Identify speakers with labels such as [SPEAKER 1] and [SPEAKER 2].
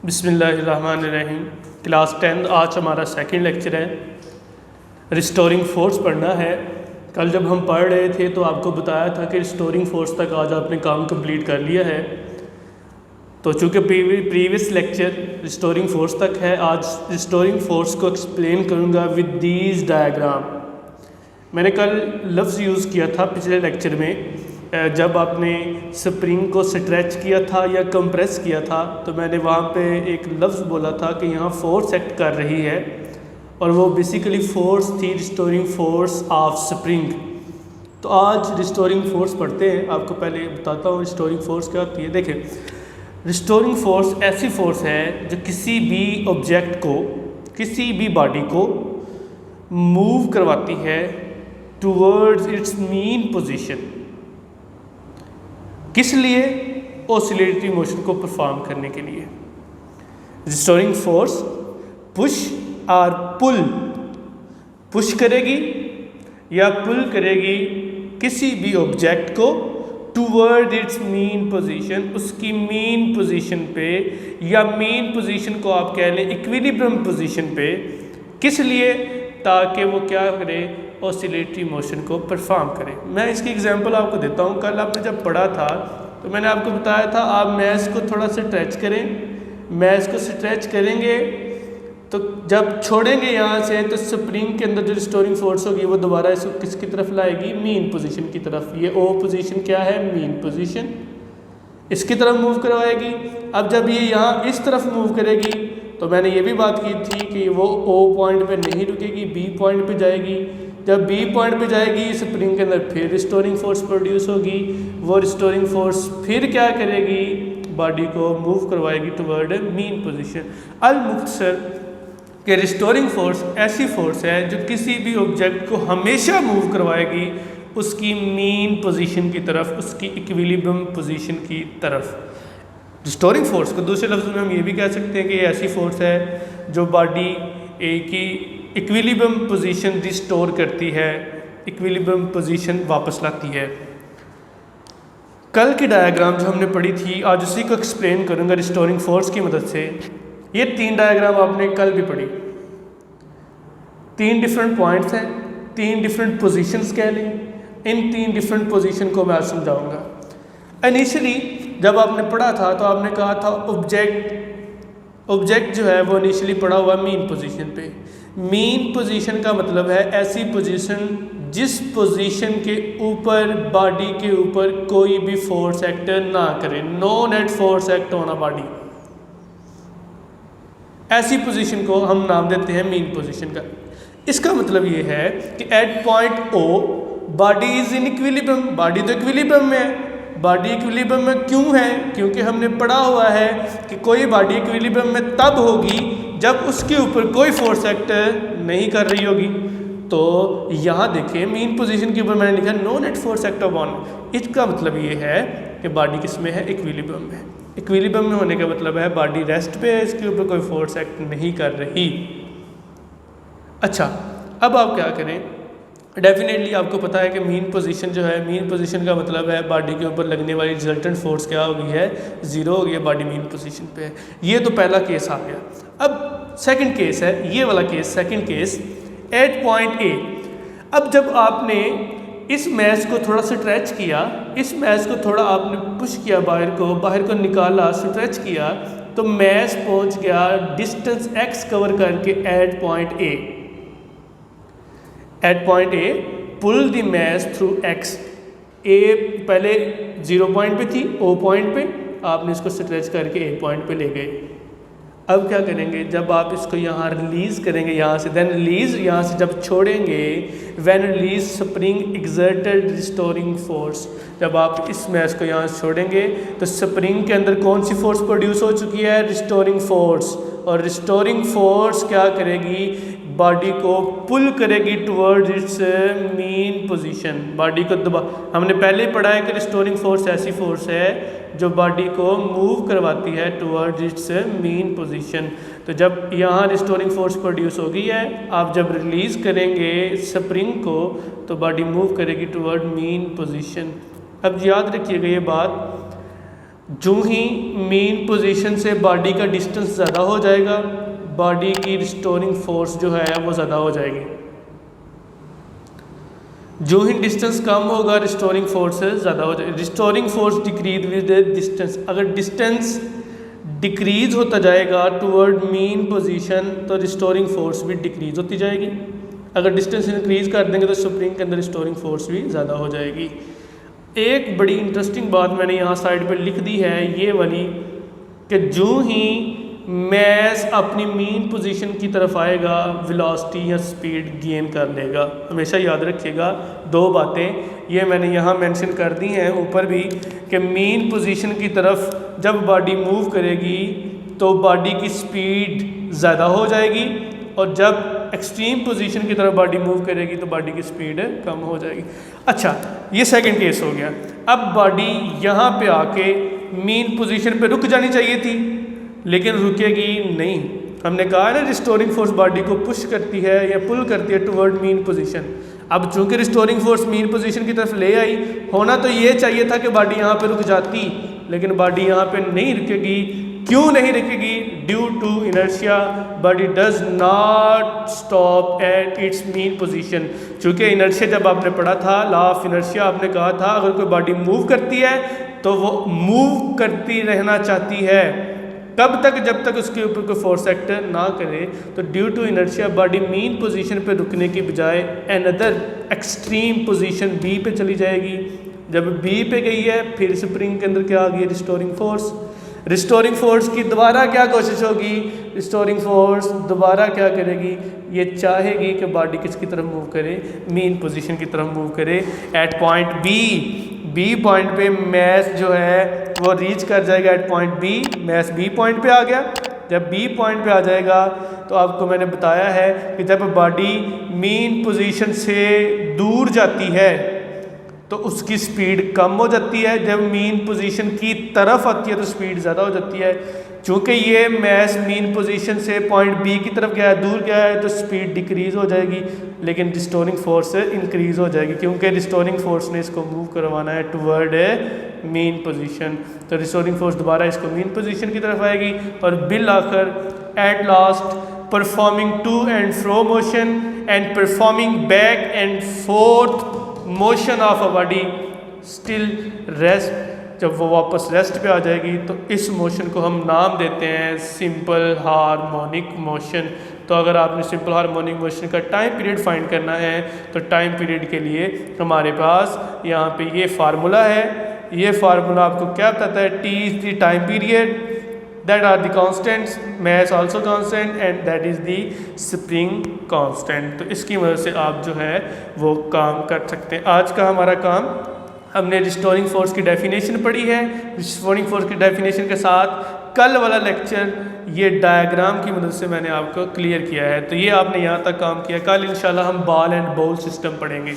[SPEAKER 1] बिस्मिल्लाहिर्रहमानिर्रहीम। क्लास 10 आज हमारा सेकंड लेक्चर है। रिस्टोरिंग फोर्स पढ़ना है। कल जब हम पढ़ रहे थे तो आपको बताया था कि रिस्टोरिंग फोर्स तक आज आपने काम कंप्लीट कर लिया है। तो चूँकि प्रीवियस लेक्चर रिस्टोरिंग फोर्स तक है, आज रिस्टोरिंग फोर्स को एक्सप्लेन करूँगा विद दीज डायग्राम। मैंने कल लफ्ज़ यूज़ किया था पिछले लेक्चर में, जब आपने स्प्रिंग को स्ट्रेच किया था या कंप्रेस किया था तो मैंने वहाँ पे एक लफ्ज़ बोला था कि यहाँ फोर्स एक्ट कर रही है और वो बेसिकली फोर्स थी रिस्टोरिंग फोर्स ऑफ स्प्रिंग। तो आज रिस्टोरिंग फोर्स पढ़ते हैं। आपको पहले बताता हूँ रिस्टोरिंग फोर्स क्या होती है। देखें, रिस्टोरिंग फोर्स ऐसी फोर्स है जो किसी भी ऑब्जेक्ट को, किसी भी बॉडी को मूव करवाती है टूवर्ड्स इट्स मीन पोजीशन। किस लिए? ऑसिलेटरी मोशन को परफॉर्म करने के लिए। रिस्टोरिंग फोर्स पुश और पुल, पुश करेगी या पुल करेगी किसी भी ऑब्जेक्ट को टूवर्ड इट्स मीन पोजीशन, उसकी मीन पोजीशन पे, या मीन पोजीशन को आप कह लें इक्विलिब्रियम पोजीशन पे। किस लिए? ताकि वो क्या करे, ऑसिलेटरी मोशन को परफॉर्म करे। मैं इसकी एग्जांपल आपको देता हूँ। कल आपने जब पढ़ा था तो मैंने आपको बताया था आप मैश को थोड़ा सा स्ट्रेच करें। मैश को स्ट्रेच करेंगे तो जब छोड़ेंगे यहाँ से तो स्प्रिंग के अंदर जो रिस्टोरिंग फोर्स होगी वो दोबारा इसको किसकी तरफ लाएगी, मीन पोजीशन की तरफ। ये ओ पोजीशन क्या है, मीन पोजीशन, इसकी तरफ मूव करवाएगी। अब जब ये यहाँ इस तरफ मूव करेगी तो मैंने ये भी बात की थी कि वो ओ पॉइंट पे नहीं रुकेगी, बी पॉइंट पे जाएगी। जब बी पॉइंट पे जाएगी स्प्रिंग के अंदर फिर रिस्टोरिंग फोर्स प्रोड्यूस होगी। वो रिस्टोरिंग फोर्स फिर क्या करेगी, बॉडी को मूव करवाएगी टुवर्ड मीन पोजीशन। अल मुख्तसर कि रिस्टोरिंग फोर्स ऐसी फोर्स है जो किसी भी ऑब्जेक्ट को हमेशा मूव करवाएगी उसकी मीन पोजीशन की तरफ, उसकी इक्विलिब्रियम पोजीशन की तरफ। रिस्टोरिंग फोर्स को दूसरे लफ्ज़ों में हम ये भी कह सकते हैं कि ये ऐसी फोर्स है जो बॉडी की इक्विलिब्रियम पोजीशन रिस्टोर करती है, इक्विलिब्रियम पोजीशन वापस लाती है। कल की डायग्राम जो हमने पढ़ी थी आज उसी को एक्सप्लेन करूँगा रिस्टोरिंग फोर्स की मदद से। ये 3 डायग्राम आपने कल भी पढ़ी। 3 डिफरेंट पॉइंट्स हैं, 3 डिफरेंट पोजीशंस कह लें। इन 3 डिफरेंट पोजीशन को मैं आज समझाऊंगा। इनिशियली जब आपने पढ़ा था तो आपने कहा था ऑब्जेक्ट जो है वो इनिशियली पड़ा हुआ मीन पोजीशन पे। मीन पोजीशन का मतलब है ऐसी पोजीशन जिस पोजीशन के ऊपर बॉडी के ऊपर कोई भी फोर्स एक्ट ना करे, no net force act on a body. ऐसी पोजीशन को हम नाम देते हैं मीन पोजीशन का। इसका मतलब ये है कि at point O body is in equilibrium. Body तो इक्विलिब्रियम में है। बॉडी इक्विलिब्रियम में क्यों है? क्योंकि हमने पढ़ा हुआ है कि कोई बॉडी इक्विलिब्रियम में तब होगी जब उसके ऊपर कोई फोर्स एक्ट नहीं कर रही होगी। तो यहाँ देखिए मीन पोजीशन के ऊपर मैंने लिखा no net force act on. इसका मतलब ये है कि बॉडी किस में है, इक्विलिब्रियम में। इक्विलिब्रियम में होने का मतलब है बॉडी रेस्ट पे है, इसके ऊपर कोई फोर्स एक्ट नहीं कर रही। अच्छा, अब आप क्या करें, डेफिनेटली आपको पता है कि मीन पोजीशन जो है, मीन पोजीशन का मतलब है बॉडी के ऊपर लगने वाली रिजल्टेंट फोर्स क्या हो गई है, 0 हो गई है, बॉडी मीन पोजीशन पे है। ये तो पहला केस आ गया। अब सेकंड केस है, ये वाला case, second case at point ए। अब जब आपने इस मैश को थोड़ा स्ट्रेच किया, इस मैश को थोड़ा आपने पुश किया, बाहर को निकाला, स्ट्रेच किया, तो मैश पहुंच गया डिस्टेंस x कवर करके at point A. At point A pull the mass through x। A पहले 0 पॉइंट पे थी, ओ पॉइंट पे, आपने इसको स्ट्रेच करके ए पॉइंट पे ले गए। अब क्या करेंगे, जब आप इसको यहाँ रिलीज़ करेंगे, यहाँ से देन रिलीज, यहाँ से जब छोड़ेंगे, when release spring exerted restoring force. जब आप इस मैश को यहाँ से छोड़ेंगे तो स्प्रिंग के अंदर कौन सी फोर्स प्रोड्यूस हो चुकी है, रिस्टोरिंग फोर्स। और रिस्टोरिंग फोर्स क्या करेगी, बॉडी को पुल करेगी towards it's mean position. Body को दबा, हमने पहले ही पढ़ा है कि रिस्टोरिंग फोर्स ऐसी फोर्स है जो बॉडी को मूव करवाती है टुवर्ड्स इट्स मीन पोजीशन। तो जब यहाँ रिस्टोरिंग फोर्स प्रोड्यूस हो गई है, आप जब रिलीज़ करेंगे स्प्रिंग को तो बॉडी मूव करेगी टुवर्ड मीन पोजीशन। अब याद रखिएगा ये बात, जो ही मेन पोजीशन से बॉडी का डिस्टेंस ज़्यादा हो जाएगा, बॉडी की रिस्टोरिंग फोर्स जो है वो ज़्यादा हो जाएगी। जो ही डिस्टेंस कम होगा, रिस्टोरिंग फोर्स ज़्यादा हो जाएगी। Restoring force decrease with distance. अगर डिस्टेंस डिक्रीज होता जाएगा टुवर्ड मेन पोजीशन तो रिस्टोरिंग फोर्स भी डिक्रीज होती जाएगी। अगर डिस्टेंस इंक्रीज कर देंगे तो स्प्रिंग के अंदर रिस्टोरिंग फोर्स भी ज़्यादा हो जाएगी। एक बड़ी इंटरेस्टिंग बात मैंने यहाँ साइड पे लिख दी है ये वाली, कि जो ही मैस अपनी मेन पोजीशन की तरफ आएगा वेलोसिटी या स्पीड गेन कर लेगा। हमेशा याद रखिएगा दो बातें ये मैंने यहाँ मेंशन कर दी हैं ऊपर भी, कि मेन पोजीशन की तरफ जब बॉडी मूव करेगी तो बॉडी की स्पीड ज़्यादा हो जाएगी, और जब एक्सट्रीम पोजीशन की तरफ बॉडी मूव करेगी तो बॉडी की स्पीड कम हो जाएगी। अच्छा, ये सेकंड केस हो गया। अब बॉडी यहाँ पे आके मेन पोजीशन पे रुक जानी चाहिए थी, लेकिन रुकेगी नहीं। हमने कहा है ना रिस्टोरिंग फोर्स बॉडी को पुश करती है या पुल करती है टुवर्ड मेन पोजीशन। अब चूंकि रिस्टोरिंग फोर्स मेन पोजीशन की तरफ ले आई, होना तो ये चाहिए था कि बॉडी यहाँ पे रुक जाती, लेकिन बॉडी यहाँ पे नहीं रुकेगी। क्यों नहीं रुकेगी? Due to inertia body does not stop at its mean position. चूँकि इनर्शिया जब आपने पढ़ा था, लॉ ऑफ इनर्शिया, आपने कहा था अगर कोई बॉडी मूव करती है तो वो मूव करती रहना चाहती है कब तक? जब तक उसके ऊपर कोई फोर्स एक्ट ना करे। तो due to inertia body mean position पे रुकने की बजाय अनदर एक्सट्रीम पोजीशन बी पे चली जाएगी। जब बी पे गई है फिर स्प्रिंग के अंदर क्या आ गई? Restoring force. रिस्टोरिंग फोर्स की दोबारा क्या कोशिश होगी? रिस्टोरिंग फोर्स दोबारा क्या करेगी? ये चाहेगी कि बॉडी किसकी तरफ मूव करे? मेन पोजीशन की तरफ मूव करे। एट पॉइंट बी पॉइंट पे मैस जो है वो रीच कर जाएगा। At point B mass B point पे आ गया। जब बी पॉइंट पे आ जाएगा तो आपको मैंने बताया है कि जब बॉडी मेन पोजीशन से दूर जाती है तो उसकी स्पीड कम हो जाती है, जब मेन पोजीशन की तरफ आती है तो स्पीड ज़्यादा हो जाती है। चूँकि ये मैस मेन पोजीशन से पॉइंट बी की तरफ गया है, दूर गया है, तो स्पीड डिक्रीज़ हो जाएगी, लेकिन रिस्टोरिंग फोर्स इंक्रीज़ हो जाएगी, क्योंकि रिस्टोरिंग फोर्स ने इसको मूव करवाना है टुवर्ड मेन पोजीशन। तो रिस्टोरिंग फोर्स दोबारा इसको मेन पोजीशन की तरफ आएगी और बिल आखिर at last performing to and fro motion and performing back and forth motion of a body still rest. जब वो वापस रेस्ट पे आ जाएगी तो इस मोशन को हम नाम देते हैं सिंपल हार्मोनिक मोशन। तो अगर आपने सिंपल हार्मोनिक मोशन का टाइम पीरियड फाइंड करना है तो टाइम पीरियड के लिए हमारे पास यहाँ पे ये फार्मूला है। ये फार्मूला आपको क्या बताता है? T is the time period, that are the constants, mass also constant and that is the spring constant. तो इसकी मदद से आप जो है वो काम कर सकते हैं। आज का हमारा काम, हमने रिस्टोरिंग फोर्स की डेफिनेशन पढ़ी है। रिस्टोरिंग फोर्स की डेफिनेशन के साथ कल वाला लेक्चर ये डायग्राम की मदद से मैंने आपको क्लियर किया है। तो ये आपने यहाँ तक काम किया। कल इंशाल्लाह हम बॉल एंड बॉल सिस्टम पढ़ेंगे।